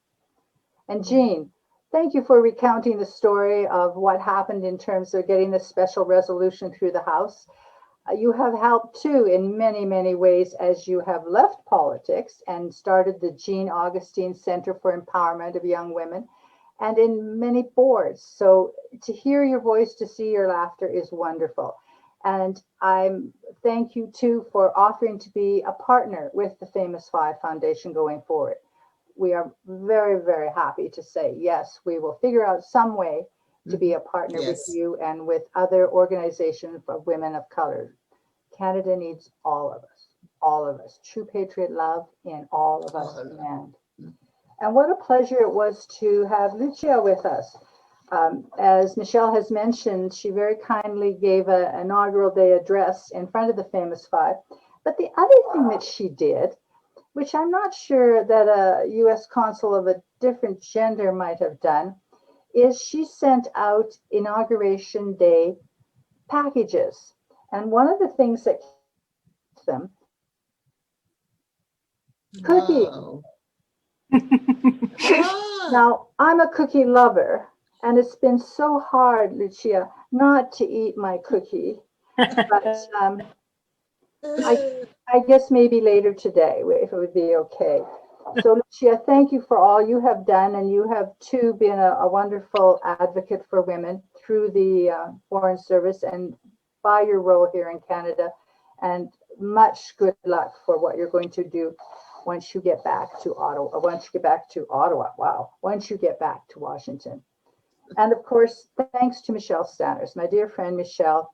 And Jean, thank you for recounting the story of what happened in terms of getting the special resolution through the House. You have helped too in many, many ways as you have left politics and started the Jean Augustine Center for Empowerment of Young Women and in many boards. So to hear your voice, to see your laughter is wonderful. And I thank you too for offering to be a partner with the Famous Five Foundation going forward. We are very, very happy to say, yes, we will figure out some way to be a partner with you and with other organizations for women of color. Canada needs all of us, true patriot love in all of us demand. And what a pleasure it was to have Lucia with us. As Michelle has mentioned, she very kindly gave an inaugural day address in front of the Famous Five. But the other thing that she did, which I'm not sure that a US consul of a different gender might have done, is she sent out inauguration day packages. And one of the things that them cookie. Wow. Now, I'm a cookie lover, and it's been so hard, Lucia, not to eat my cookie. But I guess maybe later today, if it would be okay. So, Lucia, thank you for all you have done, and you have too been a wonderful advocate for women through the Foreign Service and by your role here in Canada. And much good luck for what you're going to do once you get back to Ottawa. Once you get back to Washington. And of course, thanks to Michelle Stanners, my dear friend Michelle,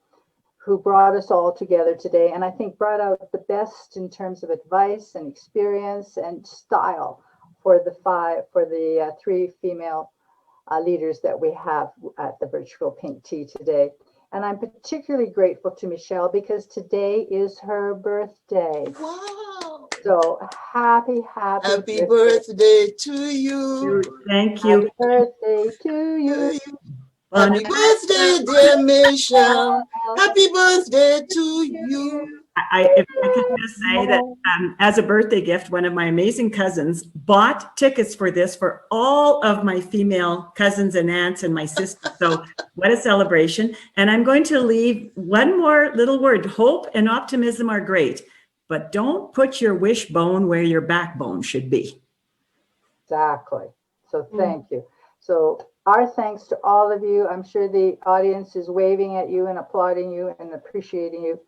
who brought us all together today, and I think brought out the best in terms of advice and experience and style for the three female leaders that we have at the virtual Pink Tea today. And I'm particularly grateful to Michelle because today is her birthday. Wow. So happy birthday to you. Thank you. Happy birthday to you. Happy birthday, dear Michelle. Happy birthday to you. If I can just say that as a birthday gift, one of my amazing cousins bought tickets for this for all of my female cousins and aunts and my sister. So what a celebration. And I'm going to leave one more little word. Hope and optimism are great, but don't put your wishbone where your backbone should be. Exactly. So thank you. So our thanks to all of you. I'm sure the audience is waving at you and applauding you and appreciating you.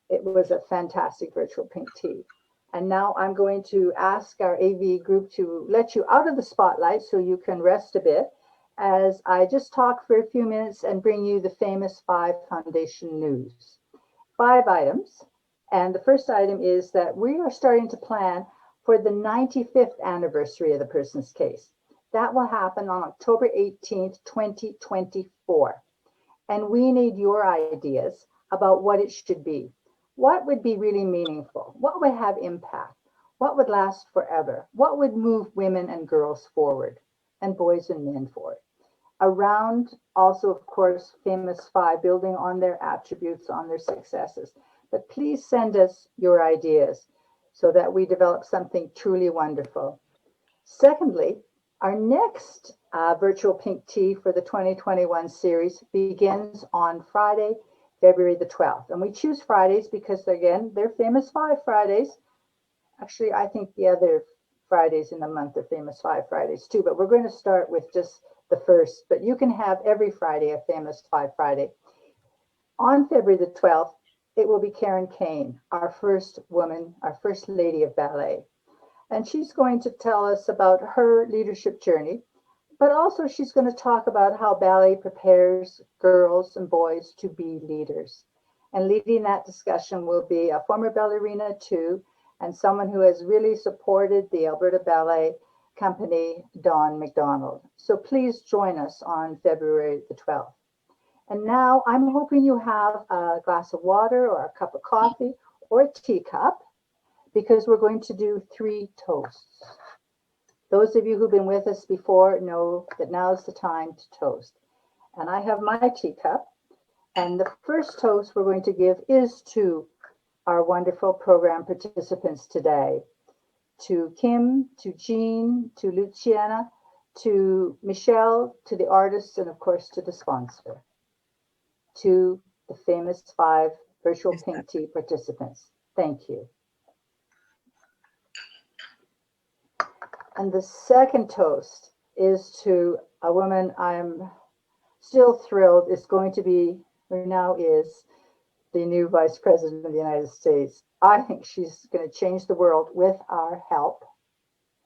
It was a fantastic virtual Pink Tea. And now I'm going to ask our AV group to let you out of the spotlight so you can rest a bit as I just talk for a few minutes and bring you the Famous Five Foundation news. 5 items. And the first item is that we are starting to plan for the 95th anniversary of the Persons case. That will happen on October 18th, 2024. And we need your ideas about what it should be. What would be really meaningful? What would have impact? What would last forever? What would move women and girls forward, and boys and men forward? Around also, of course, Famous Five, building on their attributes, on their successes. But please send us your ideas so that we develop something truly wonderful. Secondly, our next virtual pink tea for the 2021 series begins on Friday, February the 12th. And we choose Fridays because, again, they're Famous Five Fridays. Actually, I think the other Fridays in the month are Famous Five Fridays too, but we're going to start with just the first. But you can have every Friday a Famous Five Friday. On February the 12th, it will be Karen Kane, our first woman, our first lady of ballet. And she's going to tell us about her leadership journey, but also she's going to talk about how ballet prepares girls and boys to be leaders. And leading that discussion will be a former ballerina too, and someone who has really supported the Alberta Ballet Company, Dawn McDonald. So please join us on February the 12th. And now I'm hoping you have a glass of water or a cup of coffee or a teacup, because we're going to do 3 toasts. Those of you who've been with us before know that now is the time to toast. And I have my teacup, and the first toast we're going to give is to our wonderful program participants today. To Kim, to Jean, to Luciana, to Michelle, to the artists, and of course to the sponsor. To the Famous Five virtual pink tea participants. Thank you. And the second toast is to a woman I'm still thrilled is going to be, or now is, the new Vice President of the United States. I think she's going to change the world with our help,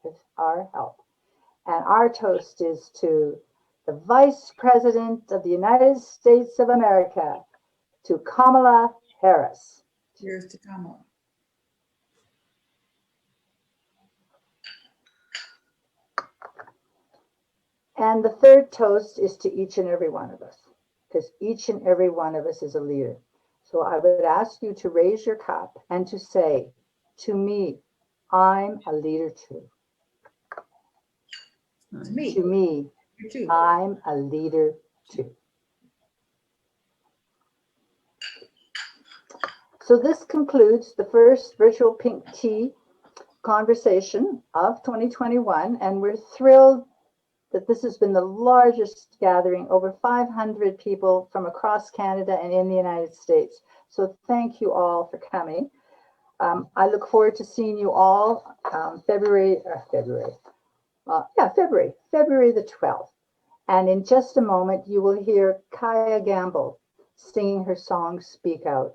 And our toast is to the Vice President of the United States of America, to Kamala Harris. Cheers to Kamala. And the third toast is to each and every one of us, because each and every one of us is a leader. So I would ask you to raise your cup and to say, to me, I'm a leader too. To me. To me, Too. I'm a leader too. So this concludes the first virtual pink tea conversation of 2021, and we're thrilled that this has been the largest gathering, over 500 people from across Canada and in the United States. So thank you all for coming. I look forward to seeing you all February the 12th. And in just a moment, you will hear Kaiya singing her song, Speak Out,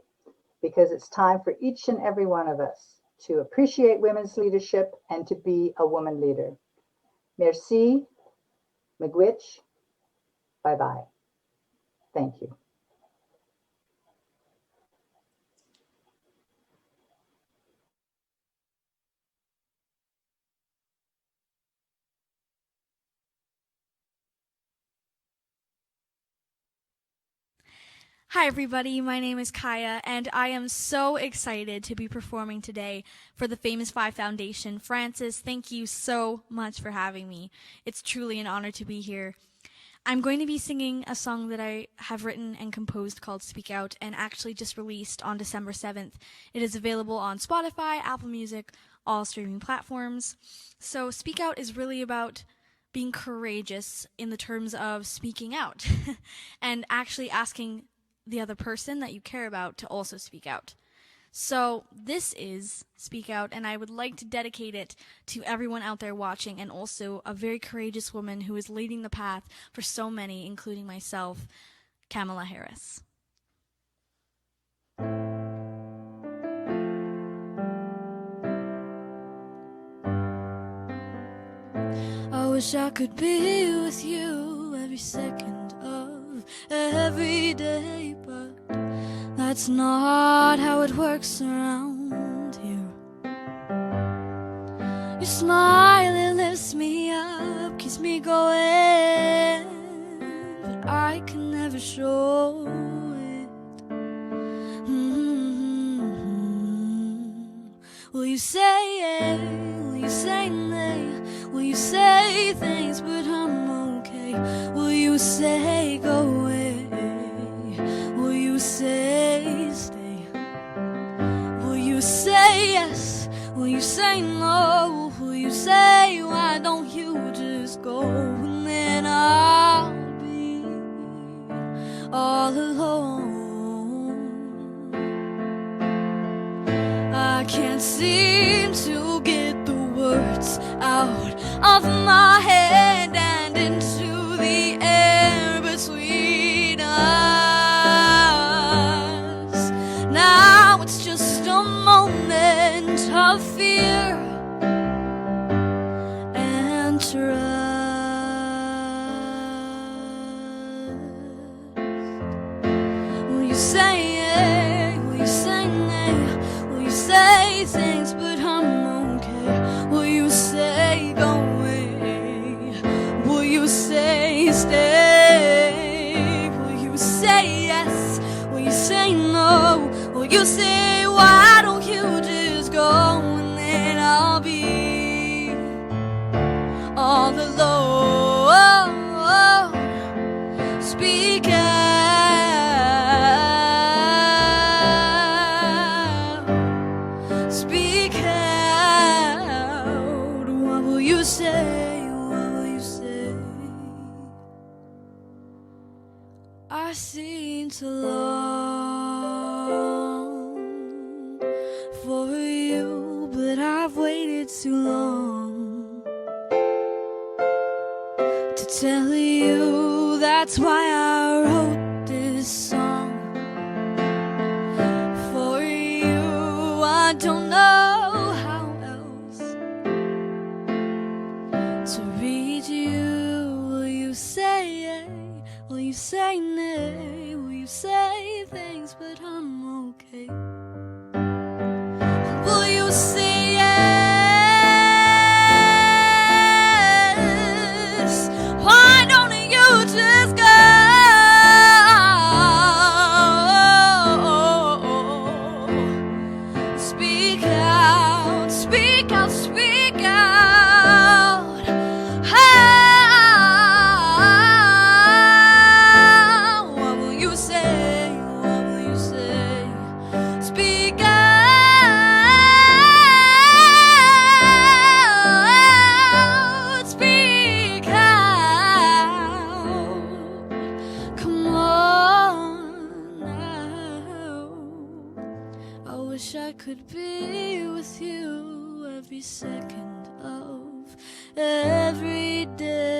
because it's time for each and every one of us to appreciate women's leadership and to be a woman leader. Merci. Miigwech, bye-bye. Thank you. Hi everybody, my name is Kaiya, and I am so excited to be performing today for the Famous Five Foundation. Francis, thank you so much for having me. It's truly an honor to be here. I'm going to be singing a song that I have written and composed called Speak Out, and actually just released on December 7th. It is available on Spotify, Apple Music, all streaming platforms. So Speak Out is really about being courageous in the terms of speaking out and actually asking the other person that you care about to also speak out. So this is Speak Out, and I would like to dedicate it to everyone out there watching, and also a very courageous woman who is leading the path for so many, including myself, Kamala Harris. I wish I could be with you every second of every day, but that's not how it works around here. Your smile, it lifts me up, keeps me going, but I can never show it. Will you say it? Will you say nay? Will you say things, but I'm okay? Will you say go away? Will you say stay? Will you say yes? Will you say no? Will you say why don't you just go? And then I'll be all alone. I can't seem to get the words out of my head and into the air between us. Now it's just a moment of fear and trust. Will you say it? Will you say nay? Will you say things, but I'm okay? Will you say go away? Will you say stay? Will you say yes? Will you say no? Will you say why don't you just go? And then I'll be all alone. Speak out. Speak out. What will you say? What will you say? I seem to long for you, but I've waited too long to tell you. That's why I wrote this song for you. I don't know how else to read you. Will you say it? Will you say nay? Will you say things, but I'm okay? Will you say yes? Why don't you just go? Speak out, speak out, speak out. What will you say? What will you say? Speak out, speak out. Come on now. I wish I could be with you every second of every day.